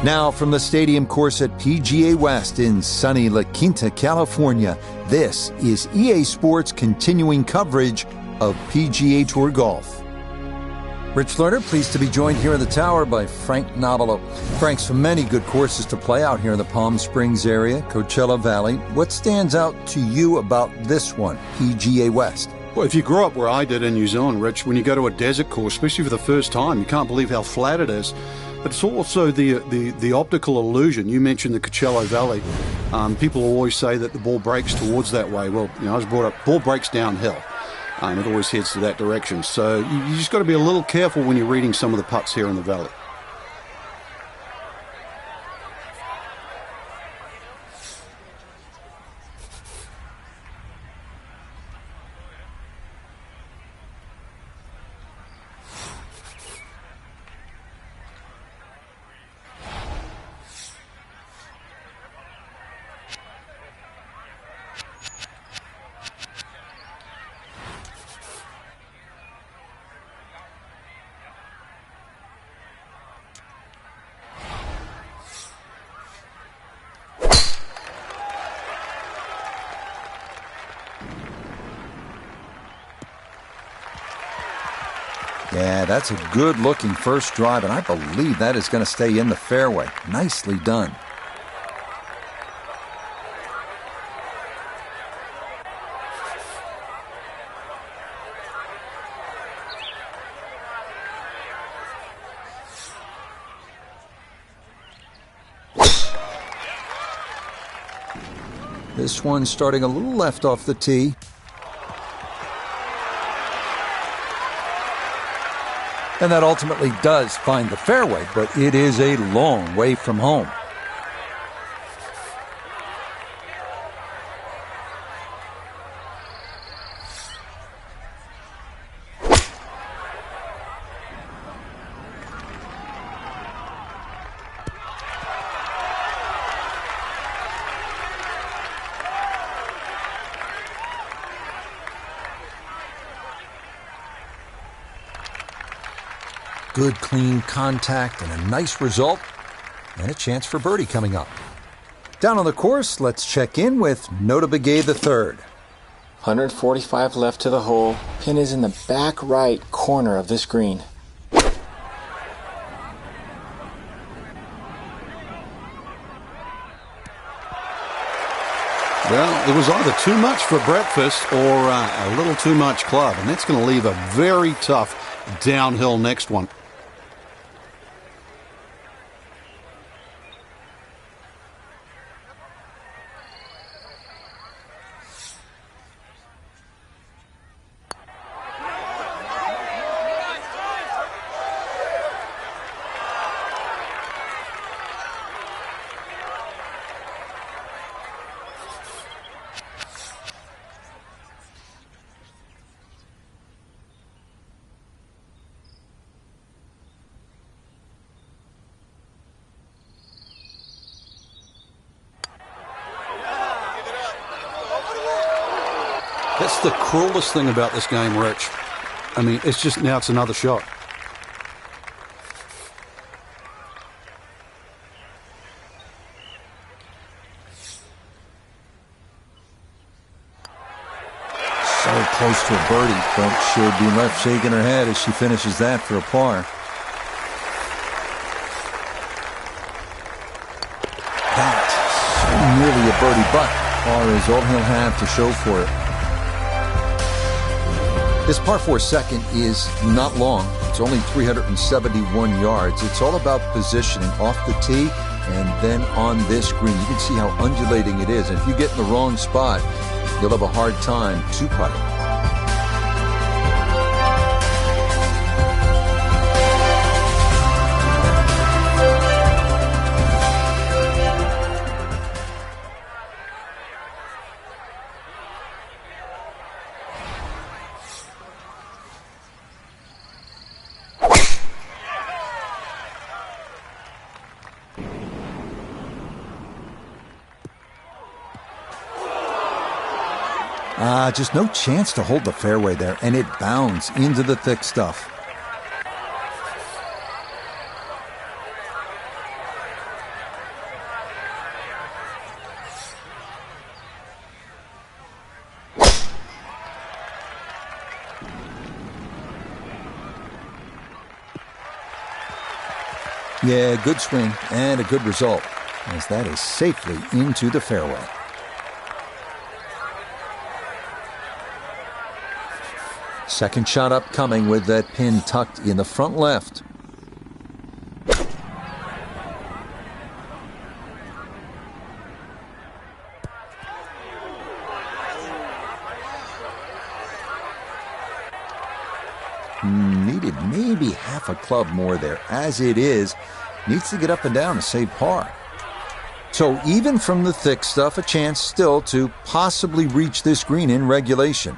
Now from the stadium course at PGA West in sunny La Quinta, California, this is EA Sports' continuing coverage of PGA Tour Golf. Rich Lerner, pleased to be joined here in the tower by Frank Nobilo. Frank's so many good courses to play out here in the Palm Springs area, Coachella Valley. What stands out to you about this one, PGA West? Well, if you grew up where I did in New Zealand, Rich, when you go to a desert course, especially for the first time, you can't believe how flat it is. But it's also the optical illusion. You mentioned the Coachella Valley. People always say that the ball breaks towards that way. Well, I was brought up, ball breaks downhill. It always heads to that direction. So you just got to be a little careful when you're reading some of the putts here in the valley. Yeah, that's a good-looking first drive, and I believe that is going to stay in the fairway. Nicely done. This one starting a little left off the tee. And that ultimately does find the fairway, but it is a long way from home. Good, clean contact and a nice result, and a chance for birdie coming up. Down on the course, let's check in with Nota Begay III. 145 left to the hole. Pin is in the back right corner of this green. Well, it was either too much for breakfast or a little too much club, and that's going to leave a very tough downhill next one. That's the cruelest thing about this game, Rich. I mean, it's just now it's another shot. So close to a birdie, but should be left shaking her head as she finishes that for a par. That's so nearly a birdie, but par is all he'll have to show for it. This par 4 second is not long. It's only 371 yards. It's all about positioning off the tee and then on this green. You can see how undulating it is. And if you get in the wrong spot, you'll have a hard time two putting. Just no chance to hold the fairway there, and it bounds into the thick stuff. Yeah, good swing and a good result, as that is safely into the fairway. Second shot upcoming with that pin tucked in the front left. Needed maybe half a club more there. As it is, needs to get up and down to save par. So even from the thick stuff, a chance still to possibly reach this green in regulation.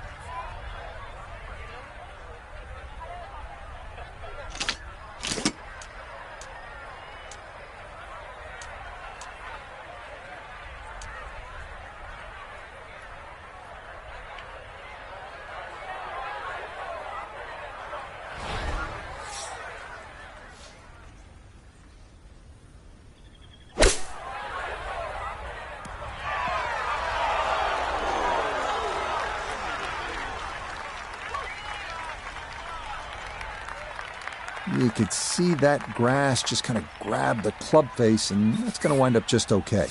You could see that grass just kind of grab the club face, and that's going to wind up just okay.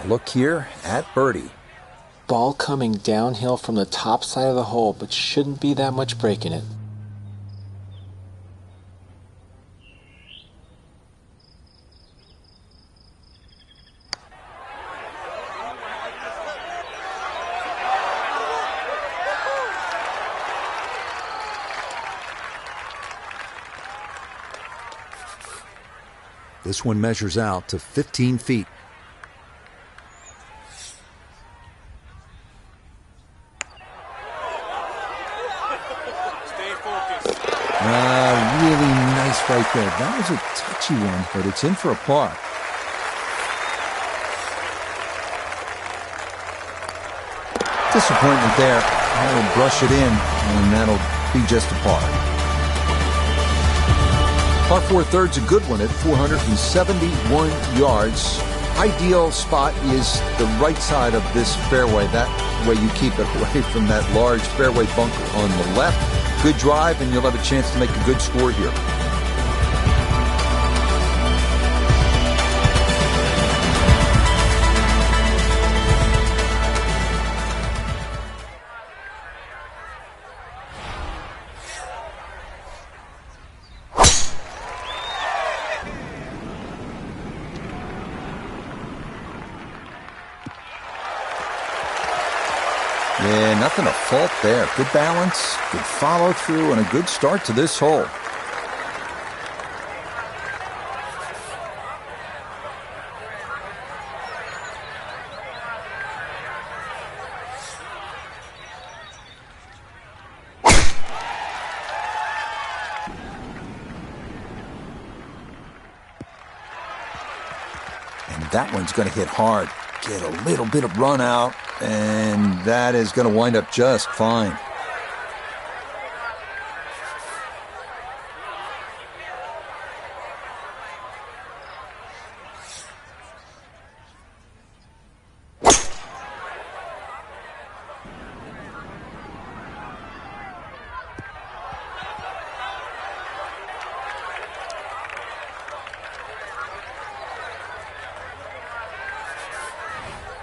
Look here at birdie. Ball coming downhill from the top side of the hole, but shouldn't be that much break in it. This one measures out to 15 feet. Really nice right there. That was a touchy one, but it's in for a par. Disappointment there. I'll brush it in, and that'll be just a par. Par 4/3's a good one at 471 yards. Ideal spot is the right side of this fairway. That way you keep it away from that large fairway bunker on the left. Good drive, and you'll have a chance to make a good score here. Yeah, nothing to fault there. Good balance, good follow through, and a good start to this hole. And that one's going to hit hard. Get a little bit of run out, and that is going to wind up just fine.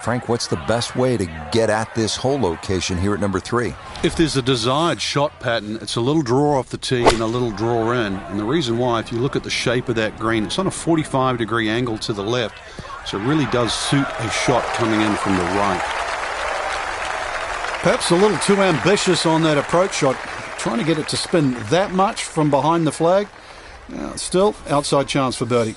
Frank, what's the best way to get at this hole location here at number 3? If there's a desired shot pattern, it's a little draw off the tee and a little draw in. And the reason why, if you look at the shape of that green, it's on a 45-degree angle to the left. So it really does suit a shot coming in from the right. Perhaps a little too ambitious on that approach shot. Trying to get it to spin that much from behind the flag. Still, outside chance for birdie.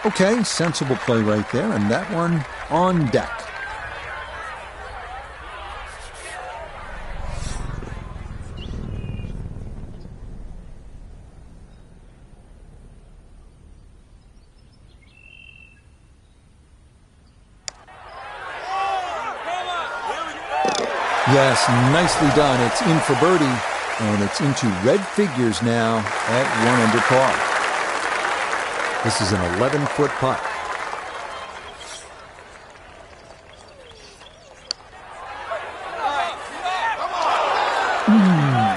Okay, sensible play right there, and that one on deck. Yes, nicely done. It's in for birdie, and it's into red figures now at 1 under par. This is an 11-foot putt.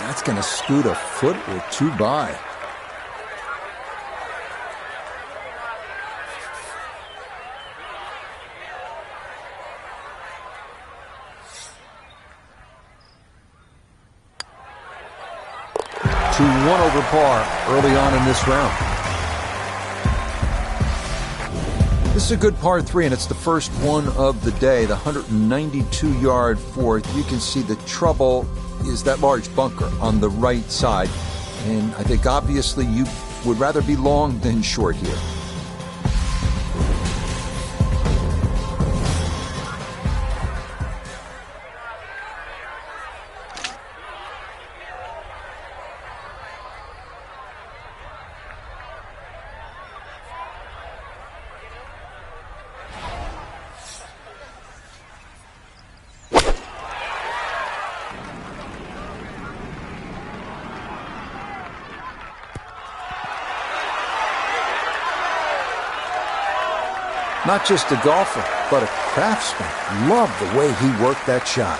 That's going to scoot a foot or two by. To 1 over par early on in this round. This is a good par 3, and it's the first one of the day, the 192-yard fourth. You can see the trouble is that large bunker on the right side, and I think obviously you would rather be long than short here. Not just a golfer, but a craftsman. Love the way he worked that shot.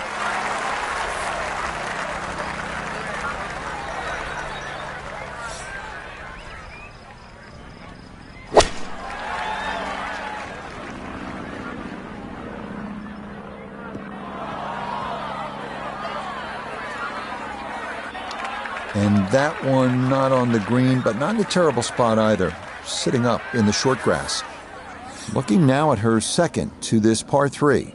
And that one not on the green, but not in a terrible spot either. Sitting up in the short grass. Looking now at her second to this par 3.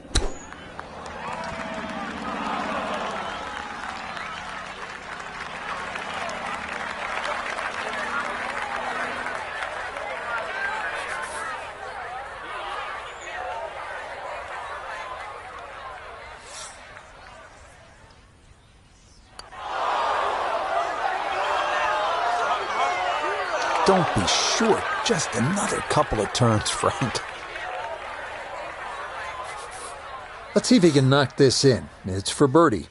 Don't be short. Just another couple of turns, Frank. Let's see if he can knock this in. It's for birdie.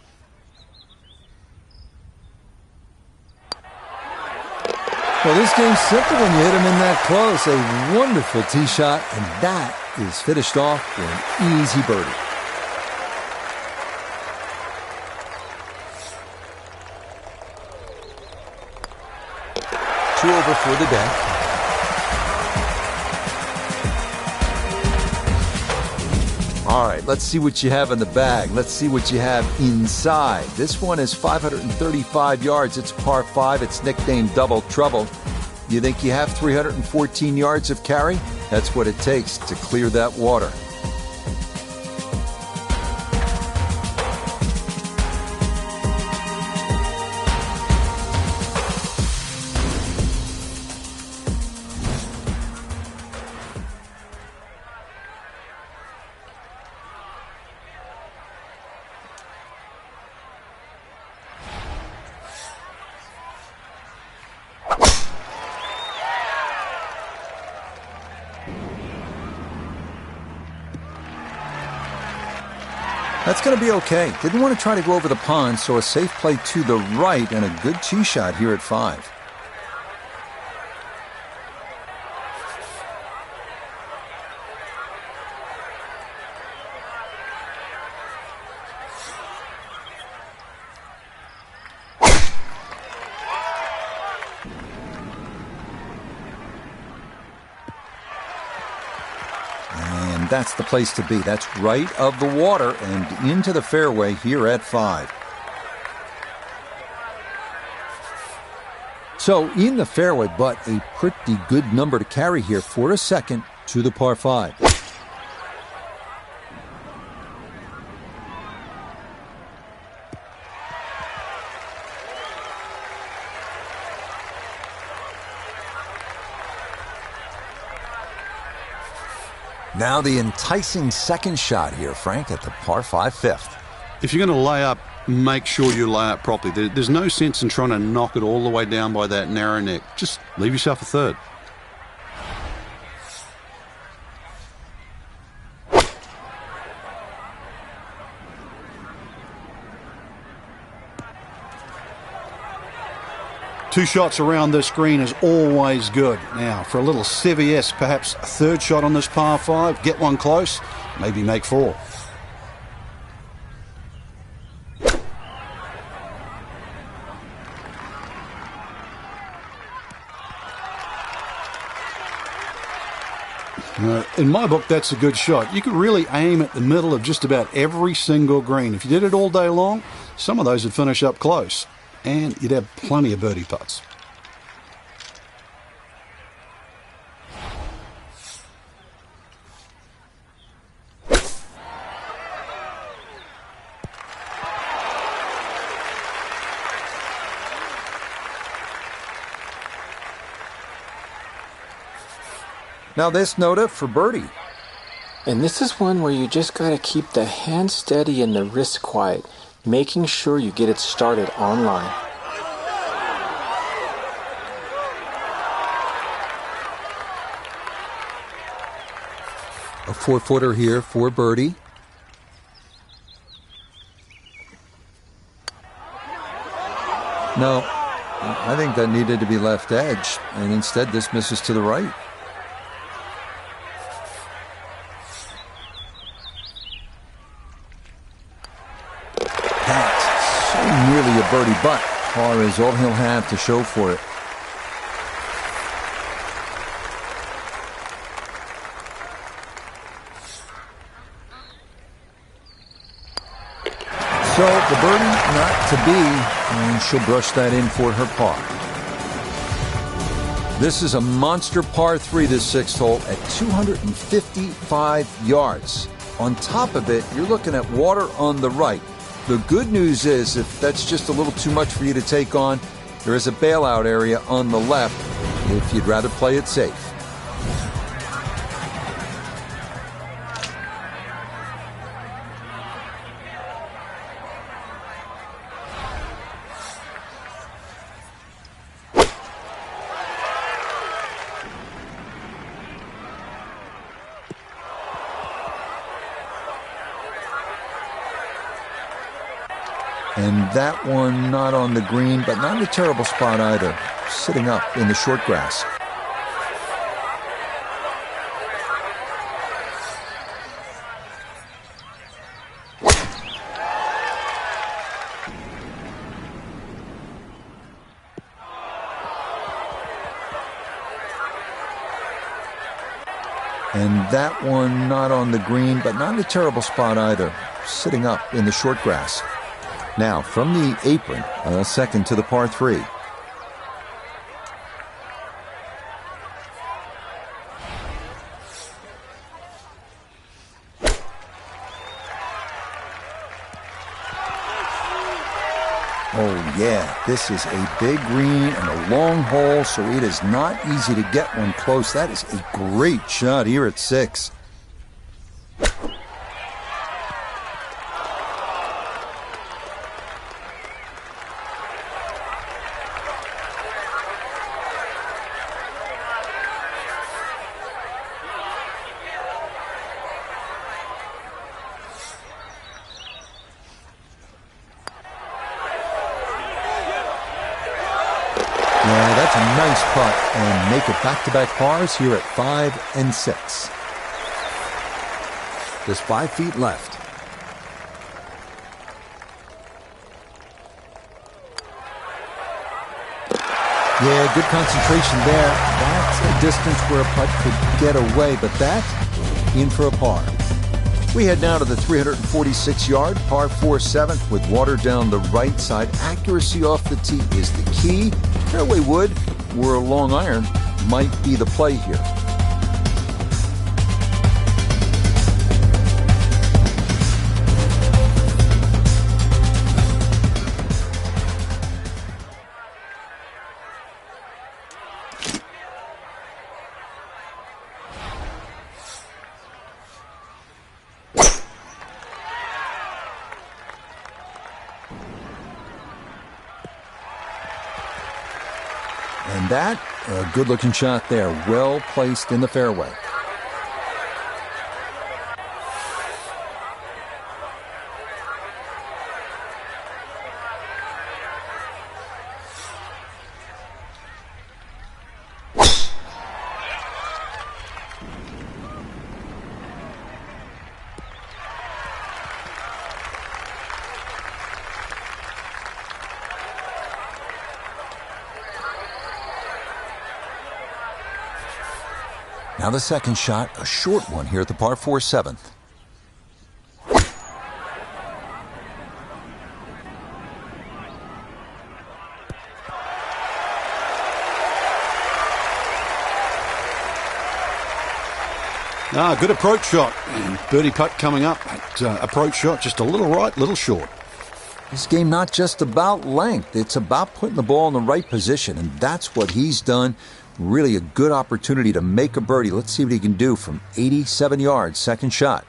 Well, this game's simple when you hit him in that close. A wonderful tee shot, and that is finished off with an easy birdie. Two over for the day. All right, let's see what you have in the bag. Let's see what you have inside. This one is 535 yards. It's par 5. It's nicknamed Double Trouble. You think you have 314 yards of carry? That's what it takes to clear that water. That's going to be okay. Didn't want to try to go over the pond, so a safe play to the right and a good tee shot here at 5. That's the place to be. That's right of the water and into the fairway here at 5. So in the fairway, but a pretty good number to carry here for a second to the par 5. Now the enticing second shot here, Frank, at the par 5 fifth. If you're going to lay up, make sure you lay up properly. There's no sense in trying to knock it all the way down by that narrow neck. Just leave yourself a third. 2 shots around this green is always good. Now, for a little CVS, perhaps a 3rd shot on this par 5, get one close, maybe make 4. In my book, that's a good shot. You could really aim at the middle of just about every single green. If you did it all day long, some of those would finish up close, and you'd have plenty of birdie putts. Now this nota for birdie. And this is one where you just got to keep the hand steady and the wrist quiet, making sure you get it started on line. A 4-footer here for birdie. No, I think that needed to be left edge, and instead this misses to the right. Nearly a birdie, but par is all he'll have to show for it. So the birdie not to be, and she'll brush that in for her par. This is a monster par 3, this 6th hole, at 255 yards. On top of it, you're looking at water on the right. The good news is, if that's just a little too much for you to take on, there is a bailout area on the left if you'd rather play it safe. And that one not on the green, but not in a terrible spot either, sitting up in the short grass. And that one not on the green, but not in a terrible spot either, sitting up in the short grass. Now, from the apron, a second to the par 3. Oh yeah, this is a big green and a long hole, so it is not easy to get one close. That is a great shot here at 6. Yeah, that's a nice putt, and make it back-to-back pars here at 5 and 6. Just 5 feet left. Yeah, good concentration there. That's a distance where a putt could get away, but that in for a par. We head now to the 346-yard par 4 7th with water down the right side. Accuracy off the tee is the key. Fairway wood or a long iron might be the play here. And that, a good-looking shot there, well placed in the fairway. Now the second shot, a short one here at the par 4 7th. Good approach shot. And birdie putt coming up. Approach shot just a little right, little short. This game not just about length, it's about putting the ball in the right position, and that's what he's done. Really a good opportunity to make a birdie. Let's see what he can do from 87 yards, second shot.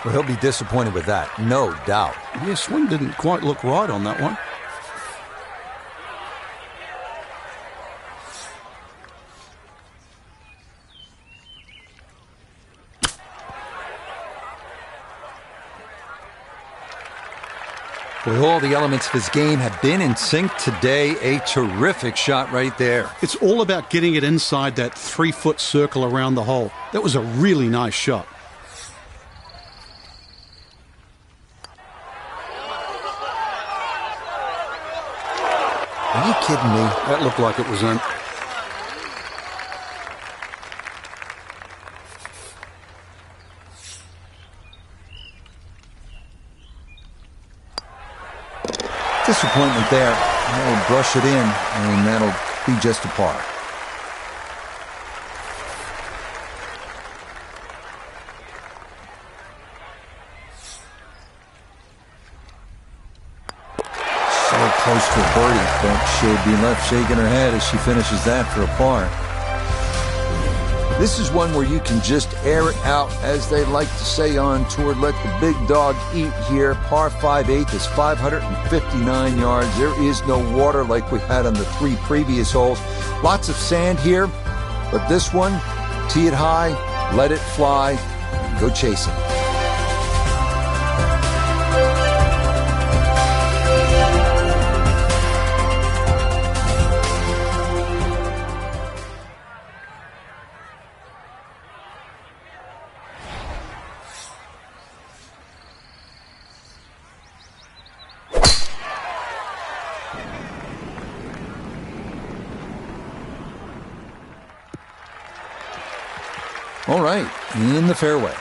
Well, he'll be disappointed with that, no doubt. Yeah, swing didn't quite look right on that one. Well, all the elements of his game have been in sync today. A terrific shot right there. It's all about getting it inside that 3-foot circle around the hole. That was a really nice shot. Are you kidding me? That looked like it was in. Disappointment there. That'll brush it in, and that'll be just a par. So close to a birdie, but she'll be left shaking her head as she finishes that for a par. This is one where you can just air it out, as they like to say on tour. Let the big dog eat here. Par 5/8 is 559 yards. There is no water like we had on the 3 previous holes. Lots of sand here, but this one, tee it high, let it fly, and go chase it. All right, in the fairway.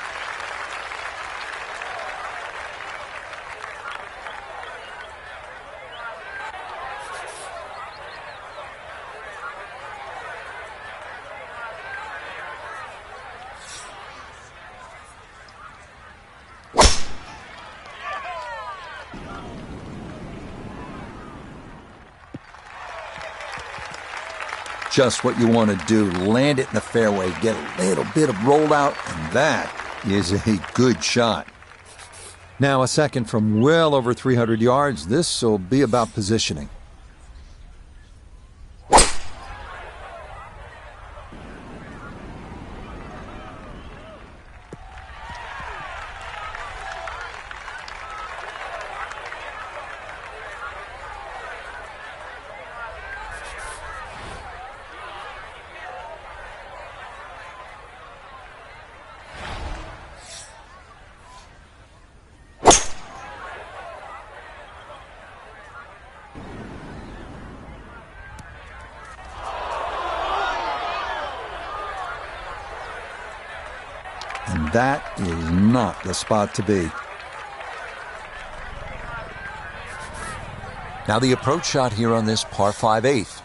Just what you want to do. Land it in the fairway, get a little bit of rollout, and that is a good shot. Now a second from well over 300 yards. This will be about positioning. And that is not the spot to be. Now the approach shot here on this par 5/8.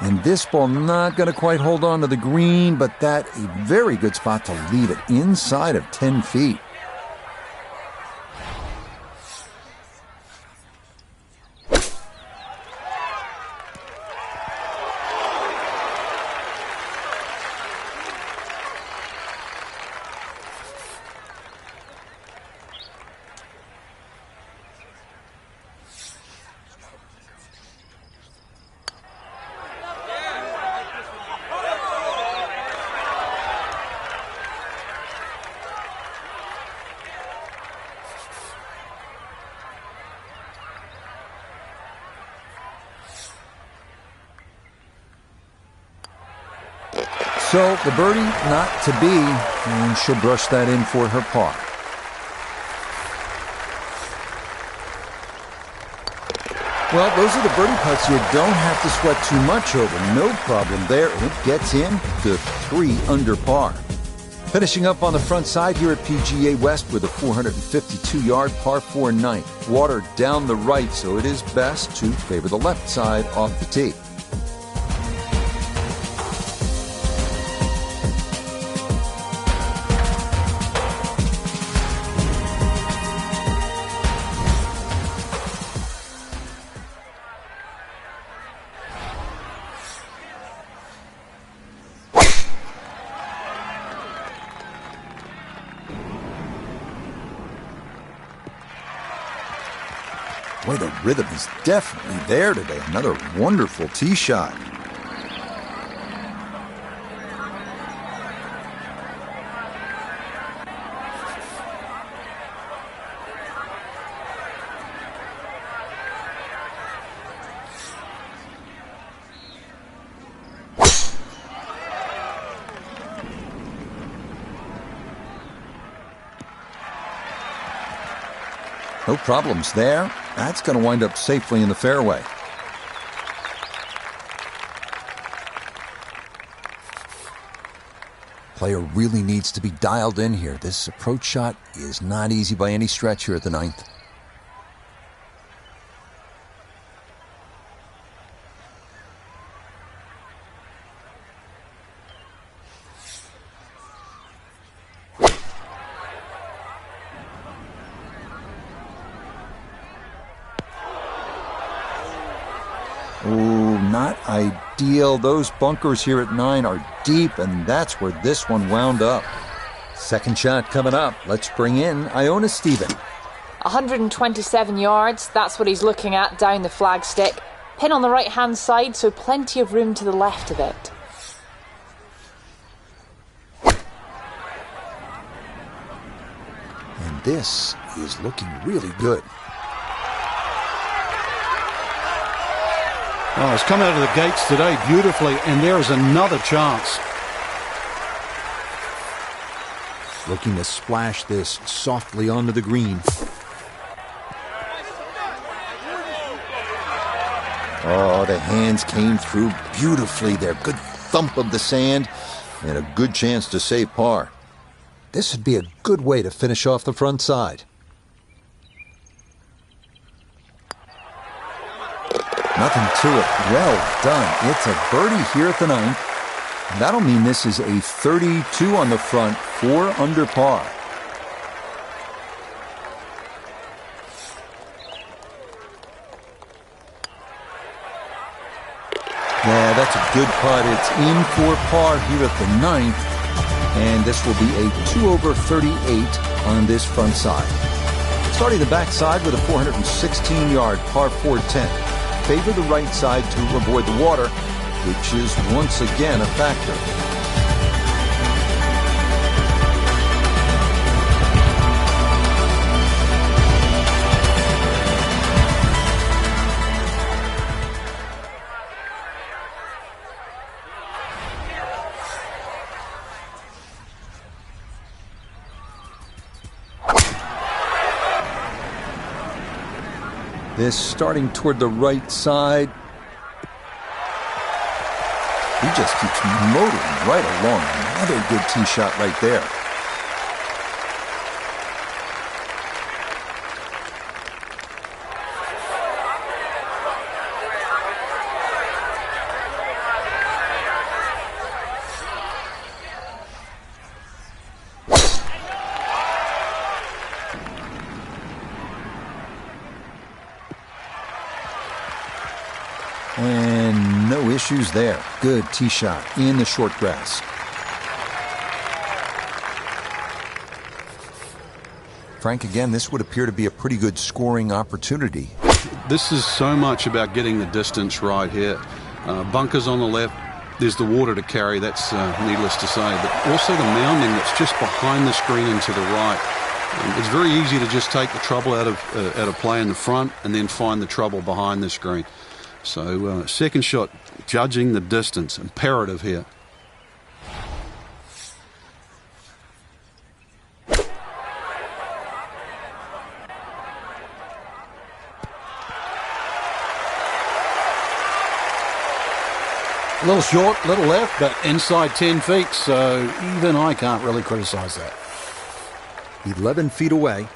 And this ball not going to quite hold on to the green, but that a very good spot to leave it inside of 10 feet. So the birdie not to be, and she'll brush that in for her par. Well, those are the birdie putts you don't have to sweat too much over. No problem there. It gets in to 3 under par. Finishing up on the front side here at PGA West with a 452-yard par 4 ninth. Water down the right, so it is best to favor the left side off the tee. Boy, the rhythm is definitely there today. Another wonderful tee shot. No problems there. That's going to wind up safely in the fairway. Player really needs to be dialed in here. This approach shot is not easy by any stretch here at the 9th. Oh, not ideal. Those bunkers here at 9 are deep, and that's where this one wound up. Second shot coming up. Let's bring in Iona Stephen. 127 yards, that's what he's looking at down the flagstick. Pin on the right-hand side, so plenty of room to the left of it. And this is looking really good. Oh, it's come out of the gates today beautifully, and there is another chance. Looking to splash this softly onto the green. Oh, the hands came through beautifully there. Good thump of the sand and a good chance to save par. This would be a good way to finish off the front side. Nothing to it. Well done. It's a birdie here at the 9th. That'll mean this is a 32 on the front, 4 under par. Yeah, that's a good putt. It's in for par here at the 9th. And this will be a 2 over 38 on this front side. Starting the back side with a 416-yard par 4 10. Favor the right side to avoid the water, which is once again a factor. This starting toward the right side. He just keeps motoring right along. Another good tee shot right there. And no issues there. Good tee shot in the short grass. Frank, again, this would appear to be a pretty good scoring opportunity. This is so much about getting the distance right here. Bunkers on the left. There's the water to carry, that's needless to say. But also the mounding that's just behind the screen and to the right. It's very easy to just take the trouble out of play in the front and then find the trouble behind the screen. So second shot, judging the distance, imperative here. A little short, little left, but inside 10 feet, so even I can't really criticise that. 11 feet away.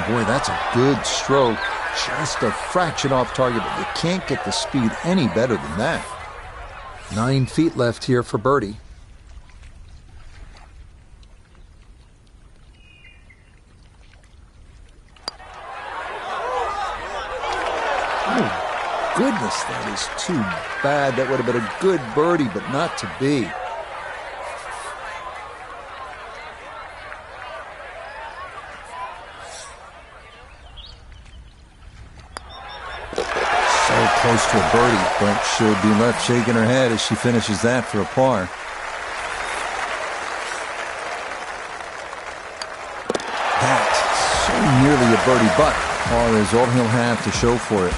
Boy, that's a good stroke. Just a fraction off target, but you can't get the speed any better than that. 9 feet left here for birdie. Oh, goodness, that is too bad. That would have been a good birdie, but not to be. Close to a birdie, but she'll be left shaking her head as she finishes that for a par. That's so nearly a birdie, but par is all he'll have to show for it.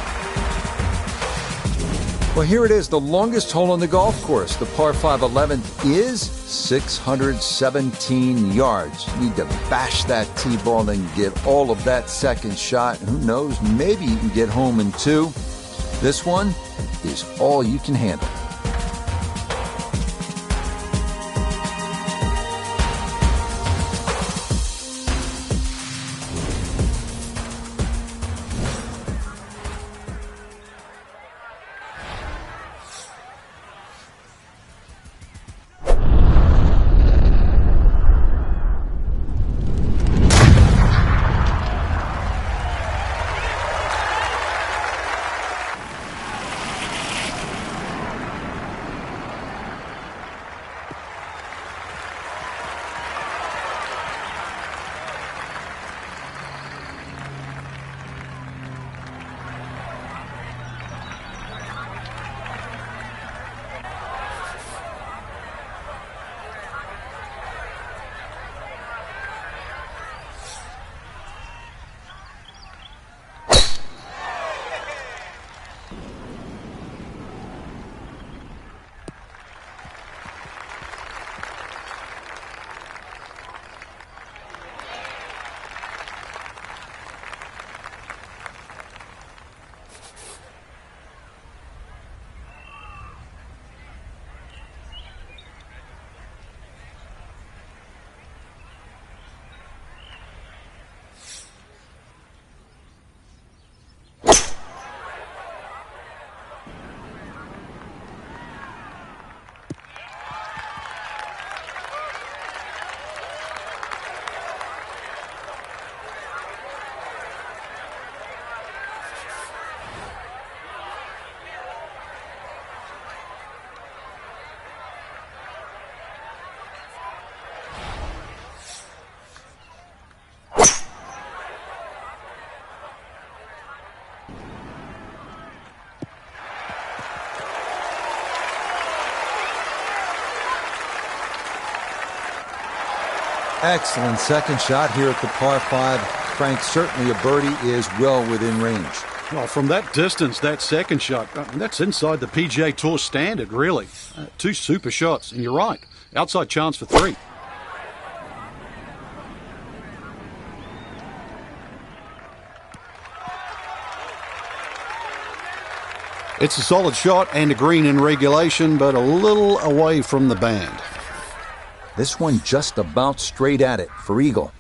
Well, here it is, the longest hole on the golf course. The par 5 11th is 617 yards. You need to bash that tee ball and get all of that second shot. Who knows, maybe you can get home in 2. This one is all you can handle. Excellent second shot here at the par 5. Frank, certainly a birdie is well within range. Well, from that distance, that second shot, that's inside the PGA Tour standard, really. 2 super shots, and you're right. Outside chance for 3. It's a solid shot and a green in regulation, but a little away from the band. This one just about straight at it for eagle.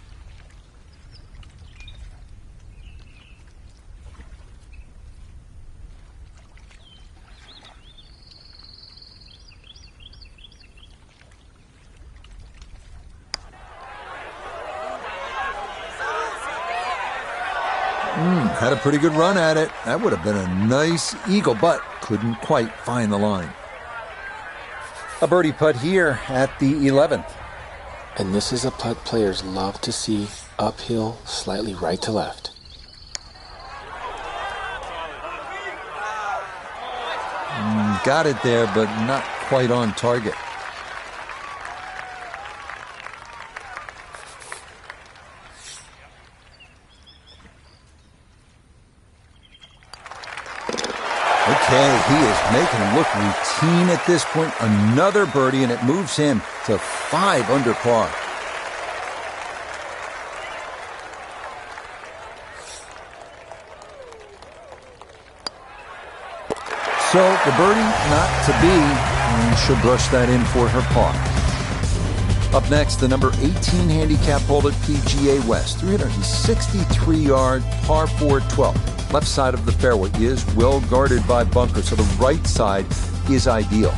Had a pretty good run at it. That would have been a nice eagle, but couldn't quite find the line. A birdie putt here at the 11th. And this is a putt players love to see, uphill, slightly right to left. Got it there, but not quite on target. Okay, he is making him look routine at this point. Another birdie, and it moves him to 5 under par. So the birdie not to be, and she'll brush that in for her par. Up next, the number 18 handicap hole at PGA West, 363-yard par 4 12. Left side of the fairway is well guarded by bunkers, so the right side is ideal.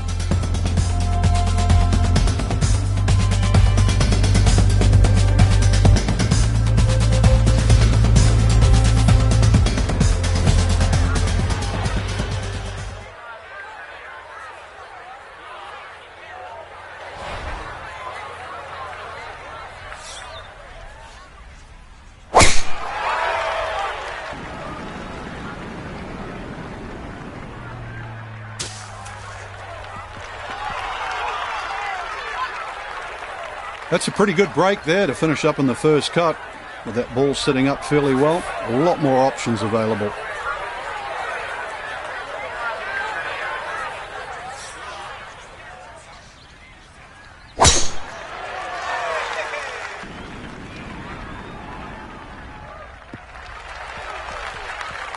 That's a pretty good break there to finish up in the first cut. With that ball sitting up fairly well, a lot more options available.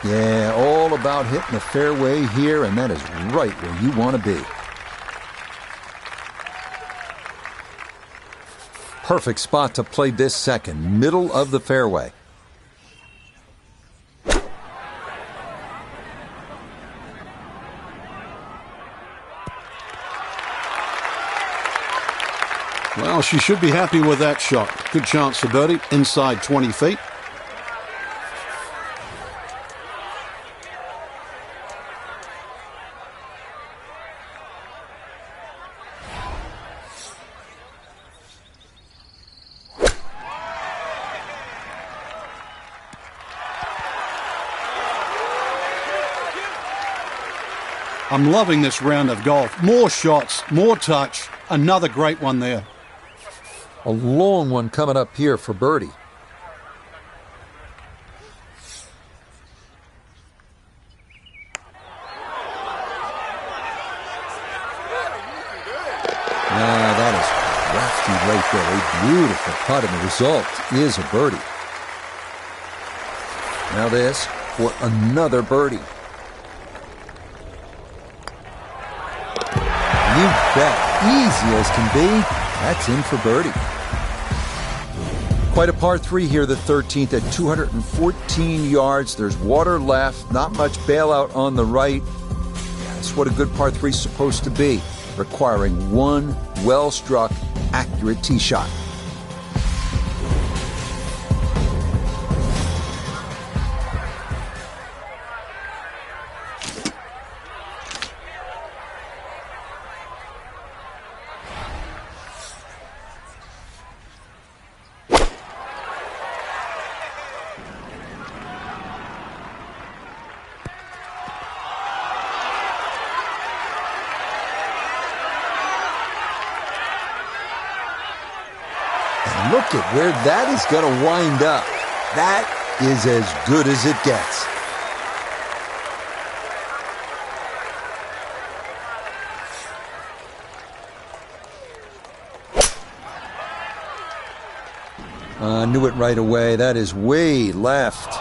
Yeah, all about hitting the fairway here, and that is right where you want to be. Perfect spot to play this second, middle of the fairway. Well, she should be happy with that shot. Good chance for birdie, inside 20 feet. I'm loving this round of golf. More shots, more touch. Another great one there. A long one coming up here for birdie. That is lefty right there. A beautiful putt, and the result is a birdie. Now this for another birdie. You bet. Easy as can be. That's in for birdie. Quite a par 3 here, the 13th at 214 yards. There's water left, not much bailout on the right. That's what a good par 3 is supposed to be, requiring one well-struck, accurate tee shot. Look at where that is going to wind up. That is as good as it gets. Knew it right away. That is way left.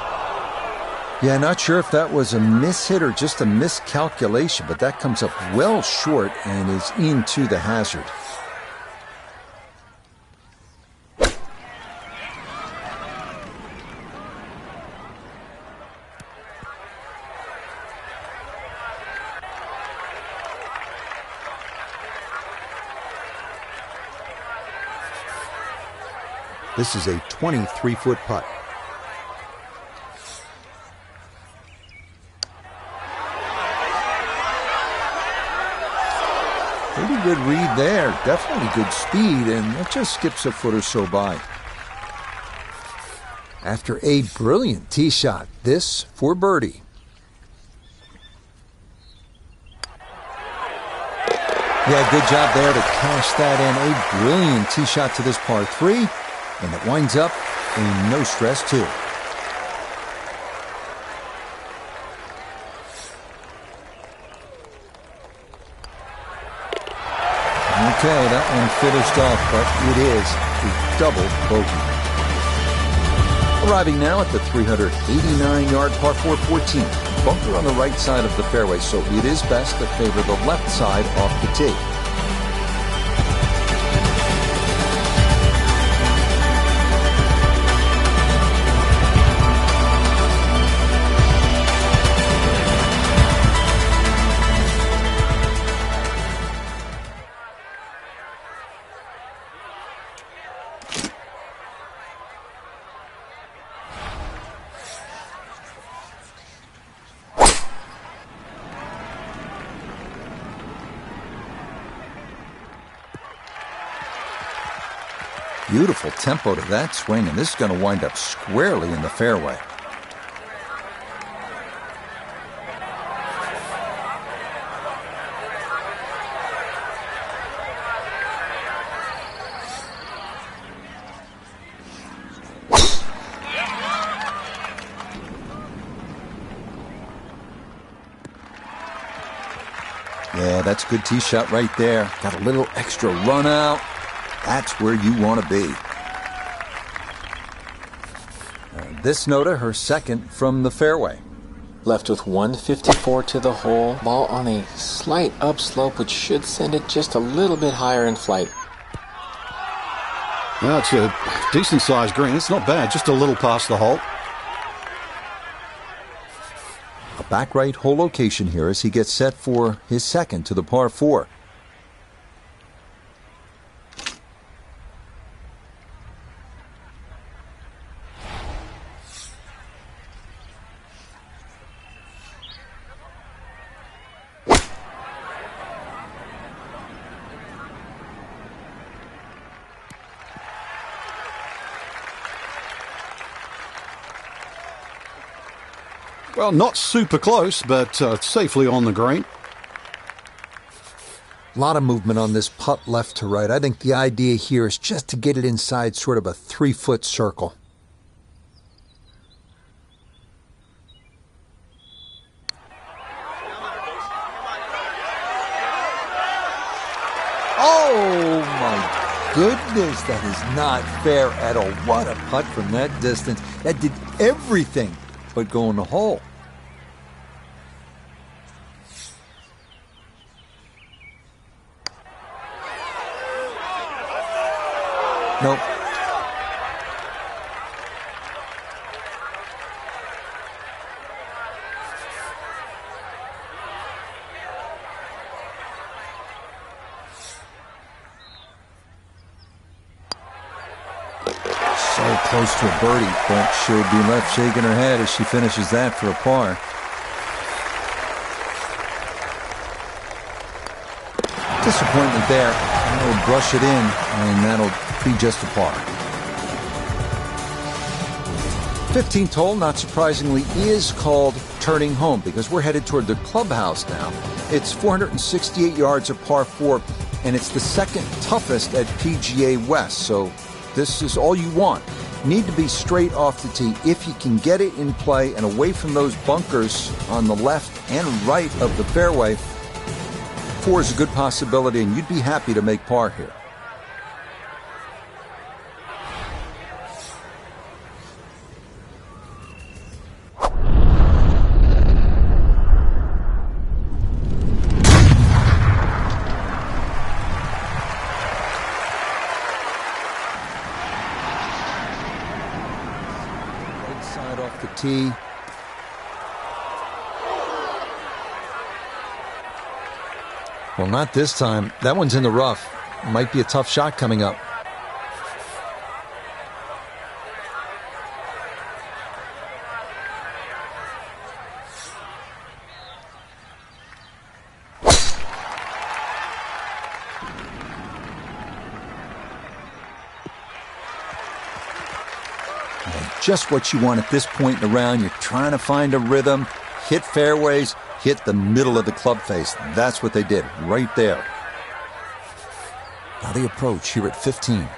Yeah, not sure if that was a mishit or just a miscalculation, but that comes up well short and is into the hazard. This is a 23-foot putt. Pretty good read there. Definitely good speed, and it just skips a foot or so by. After a brilliant tee shot, this for birdie. Yeah, good job there to cash that in. A brilliant tee shot to this par 3. And it winds up a no stress too. Okay, that one finished off, but it is a double bogey. Arriving now at the 389-yard par 4 14. bunker on the right side of the fairway, so it is best to favor the left side off the tee. Beautiful tempo to that swing, and this is going to wind up squarely in the fairway. Yeah, that's a good tee shot right there. Got a little extra run out. That's where you want to be. This Nota, her second from the fairway. Left with 154 to the hole. Ball on a slight upslope, which should send it just a little bit higher in flight. Well, it's a decent-sized green. It's not bad, just a little past the hole. A back right hole location here as he gets set for his second to the par 4. Well, not super close, but safely on the green. A lot of movement on this putt left to right. I think the idea here is just to get it inside sort of a 3-foot circle. Oh my goodness, that is not fair at all. What a putt from that distance. That did everything but go in the hole. Nope. So close to a birdie, but she'll be left shaking her head as she finishes that for a par. Disappointment there. He'll brush it in, and that'll be just a par. 15th hole, not surprisingly, is called Turning Home because we're headed toward the clubhouse now. It's 468 yards of par 4, and it's the second toughest at PGA West, so this is all you want. Need to be straight off the tee. If you can get it in play and away from those bunkers on the left and right of the fairway, 4 is a good possibility, and you'd be happy to make par here. Right side off the tee. Well, not this time. That one's in the rough. Might be a tough shot coming up. Just what you want at this point in the round. You're trying to find a rhythm, hit fairways, hit the middle of the club face. That's what they did right there. Now the approach here at 15.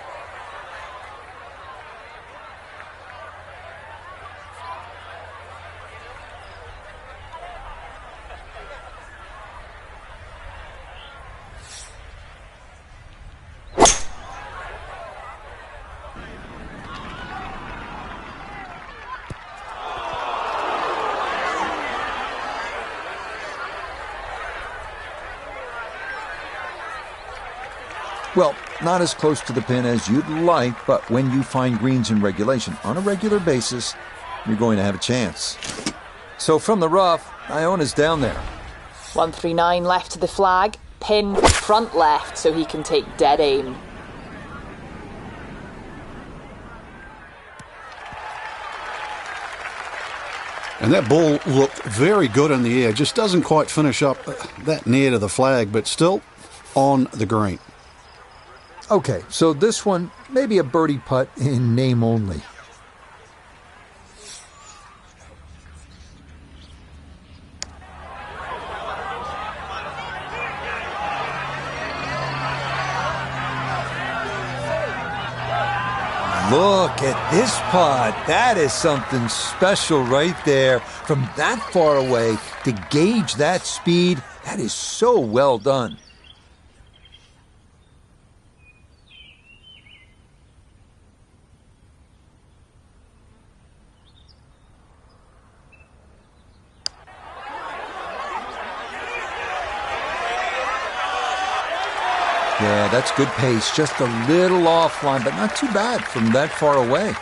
Well, not as close to the pin as you'd like, but when you find greens in regulation on a regular basis, you're going to have a chance. So from the rough, Iona's down there. 139 left to the flag. Pin front left so he can take dead aim. And that ball looked very good in the air. Just doesn't quite finish up that near to the flag, but still on the green. Okay, so this one, maybe a birdie putt in name only. Look at this putt. That is something special right there. From that far away to gauge that speed, that is so well done. Yeah, that's good pace. Just a little offline, but not too bad from that far away.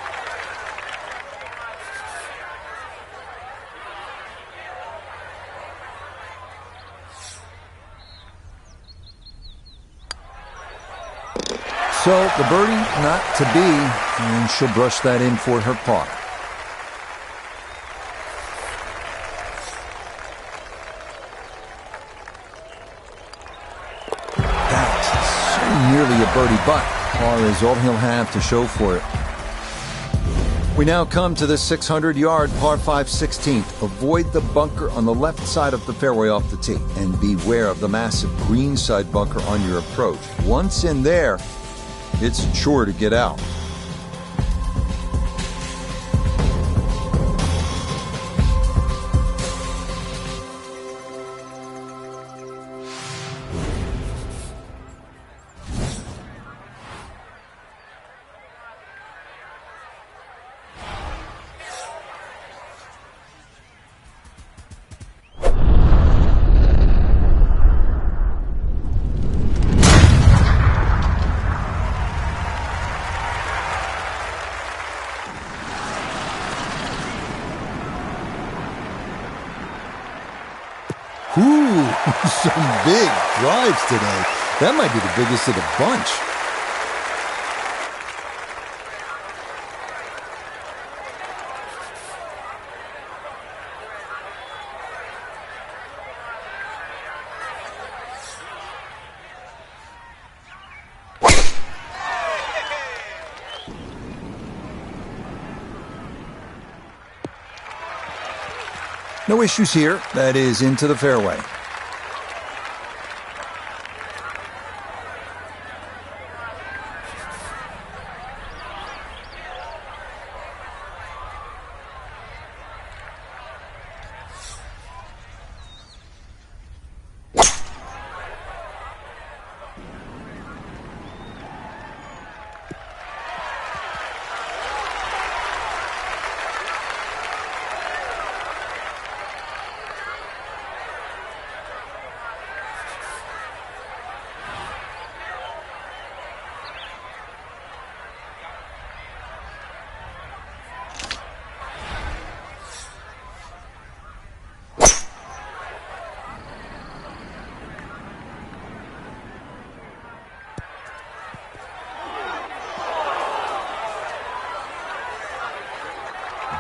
So the birdie not to be, and she'll brush that in for her par. Nearly a birdie, but par is all he'll have to show for it. We now come to the 600-yard par 5 16th. Avoid the bunker on the left side of the fairway off the tee, and beware of the massive greenside bunker on your approach. Once in there, it's sure to get out. Ooh, some big drives today. That might be the biggest of the bunch. No issues here. That is into the fairway.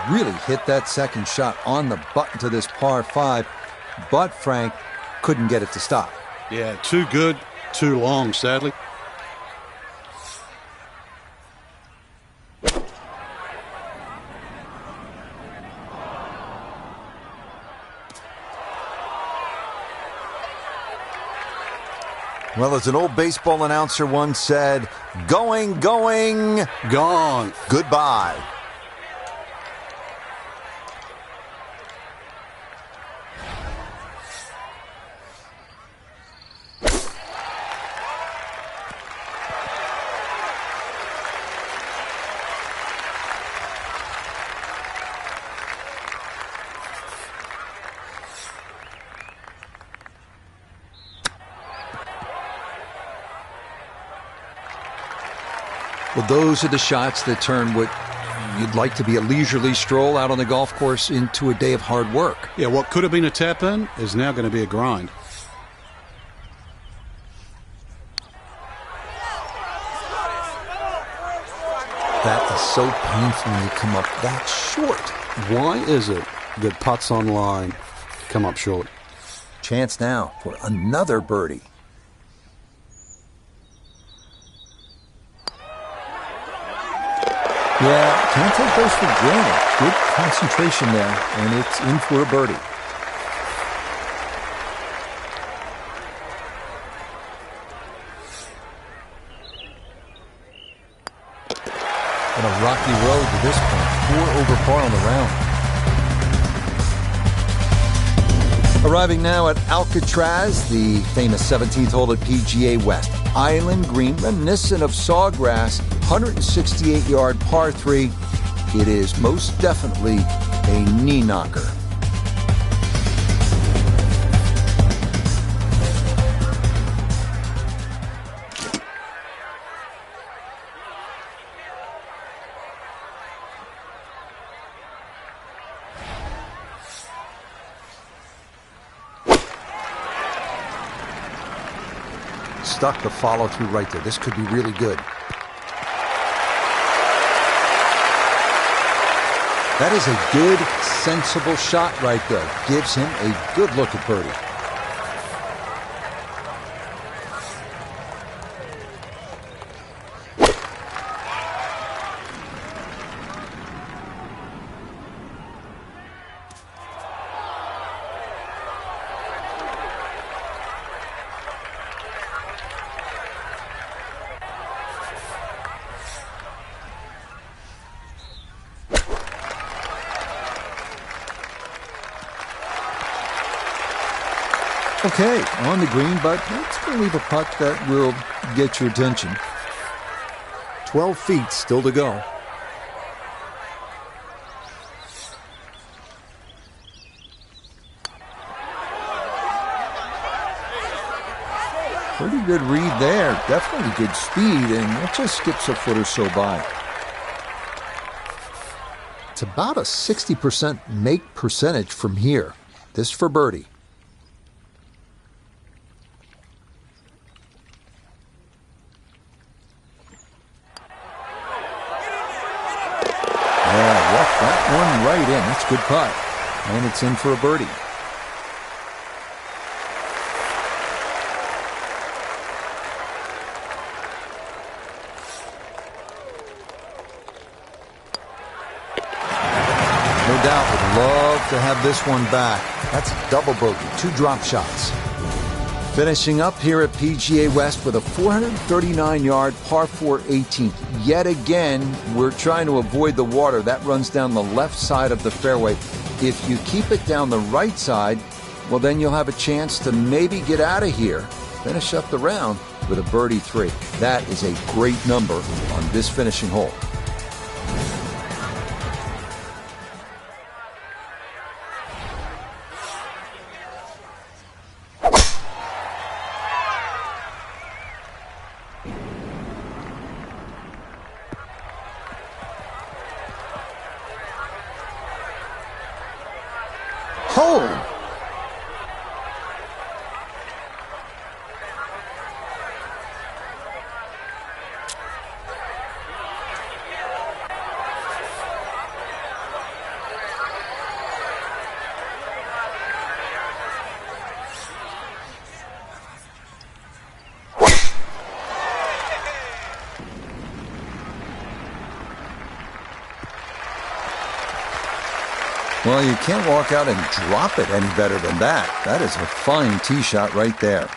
Really hit that second shot on the button to this par 5, but Frank couldn't get it to stop. Yeah, too good, too long, sadly. Well, as an old baseball announcer once said, going, going, Gone. goodbye. Well, those are the shots that turn what you'd like to be a leisurely stroll out on the golf course into a day of hard work. Yeah, what could have been a tap-in is now going to be a grind. That is so painful when you come up that short. Why is it that putts on line come up short? Chance now for another birdie. Yeah, can't take those for granted. Good concentration there, and it's in for a birdie. On a rocky road to this point, 4 over par on the round. Arriving now at Alcatraz, the famous 17th hole at PGA West. Island green, reminiscent of Sawgrass, 168-yard par 3. It is most definitely a knee knocker. Stuck the follow through right there. This could be really good. That is a good, sensible shot right there. Gives him a good look at birdie. Okay, on the green, but let's go leave a putt that will get your attention. 12 feet still to go. Pretty good read there. Definitely good speed, and it just skips a foot or so by. It's about a 60% make percentage from here. This for birdie. That one right in. That's a good putt. And it's in for a birdie. No doubt would love to have this one back. That's a double bogey. 2 drop shots. Finishing up here at PGA West with a 439-yard par 4 18th. Yet again, we're trying to avoid the water. That runs down the left side of the fairway. If you keep it down the right side, well, then you'll have a chance to maybe get out of here. Finish up the round with a birdie 3. That is a great number on this finishing hole. Home. Well, you can't walk out and drop it any better than that. That is a fine tee shot right there.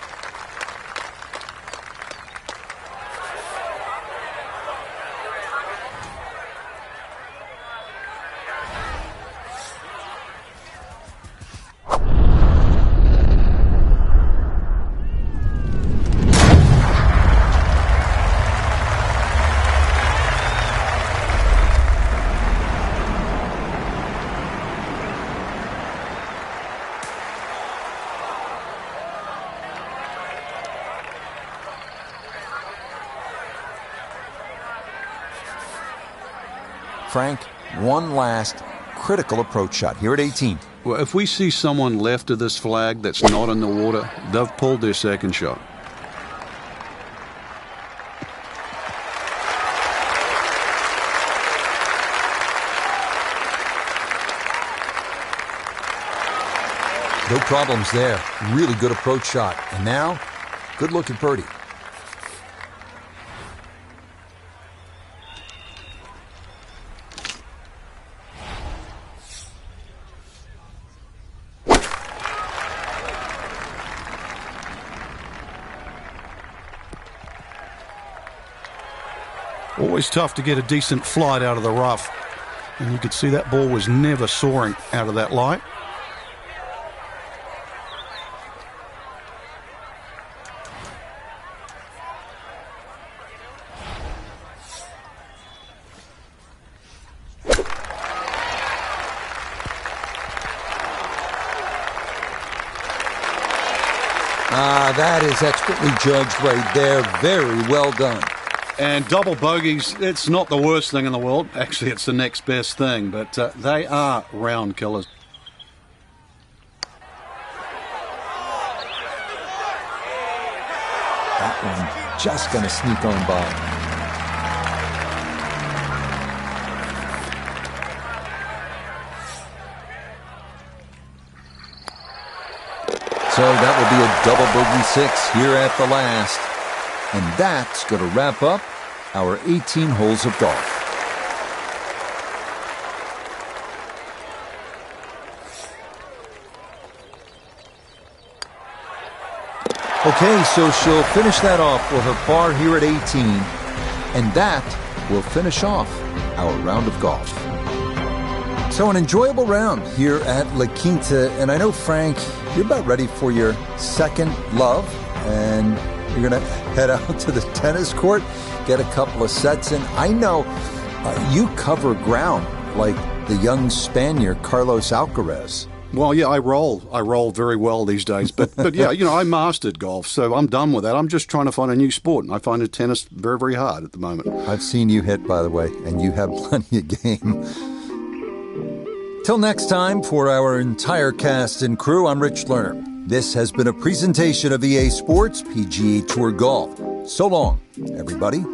Frank, one last critical approach shot here at 18. Well, if we see someone left of this flag that's not in the water, they've pulled their second shot. No problems there. Really good approach shot. And now, good look at birdie. Always tough to get a decent flight out of the rough. And you could see that ball was never soaring out of that light. That is expertly judged right there. Very well done. And double bogeys, it's not the worst thing in the world. Actually, it's the next best thing, but they are round killers. That one just going to sneak on by. So that will be a double bogey 6 here at the last. And that's going to wrap up our 18 holes of golf. Okay, so she'll finish that off with her par here at 18. And that will finish off our round of golf. So an enjoyable round here at La Quinta. And I know, Frank, you're about ready for your second love. And you're going to head out to the tennis court, get a couple of sets in. I know you cover ground like the young Spaniard Carlos Alcaraz. Well, yeah, I roll very well these days. But yeah, you know, I mastered golf, so I'm done with that. I'm just trying to find a new sport, and I find tennis very, very hard at the moment. I've seen you hit, by the way, and you have plenty of game. Till next time, for our entire cast and crew, I'm Rich Lerner. This has been a presentation of EA Sports PGA Tour Golf. So long, everybody.